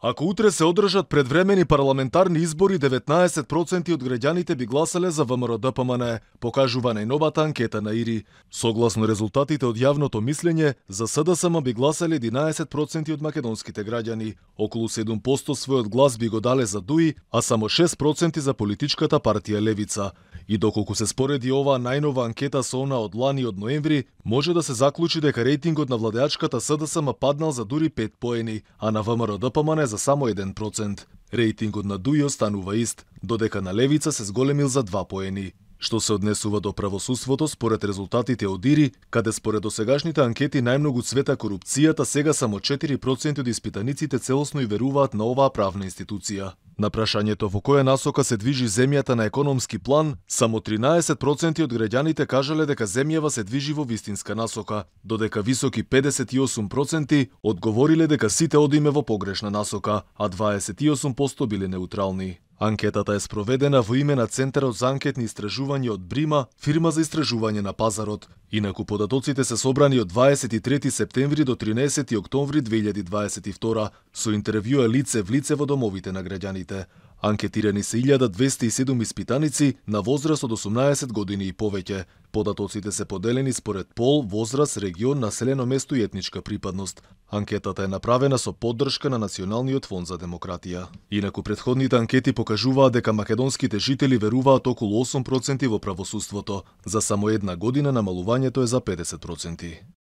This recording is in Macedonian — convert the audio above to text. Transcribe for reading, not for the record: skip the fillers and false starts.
Ако утре се одржат предвремени парламентарни избори, 19% од граѓаните би гласале за ВМРО-ДПМН, покажува најновата анкета на ИРИ. Согласно резултатите од јавното мислење, за СДСМ би гласале 11% од македонските граѓани. Околу 7% својот глас би го дале за ДУИ, а само 6% за политичката партија Левица. И доколку се спореди оваа најнова анкета со она од лани од ноември, може да се заклучи дека рейтингот на владеачката СДСМ паднал за дури 5 поени, а на ВМРО-ДПМН за само 1%. Рейтингот на ДУИ останува ист, додека на Левица се зголемил за 2 поени. Што се однесува до правосудството, според резултатите од ИРИ, каде според досегашните анкети најмногу цвета корупцијата, сега само 4% од испитаниците целосно и веруваат на оваа правна институција. На прашањето во која насока се движи земјата на економски план, само 13% од граѓаните кажале дека земјава се движи во вистинска насока, додека високи 58% одговориле дека сите одиме во погрешна насока, а 28% биле неутрални. Анкетата е спроведена во име на Центарот за анкетни истражувања од Брима, фирма за истражување на пазарот. Инаку податоците се собрани од 23 септември до 13 октомври 2022 со интервјуа лице в лице во домовите на граѓаните. Анкетирани се 1207 испитаници на возраст од 18 години и повеќе. Податоците се поделени според пол, возраст, регион, населено место и етничка припадност. Анкетата е направена со поддршка на Националниот фонд за демократија. Инаку претходните анкети покажуваат дека македонските жители веруваат околу 8% во правосудството. За само една година намалувањето е за 50%.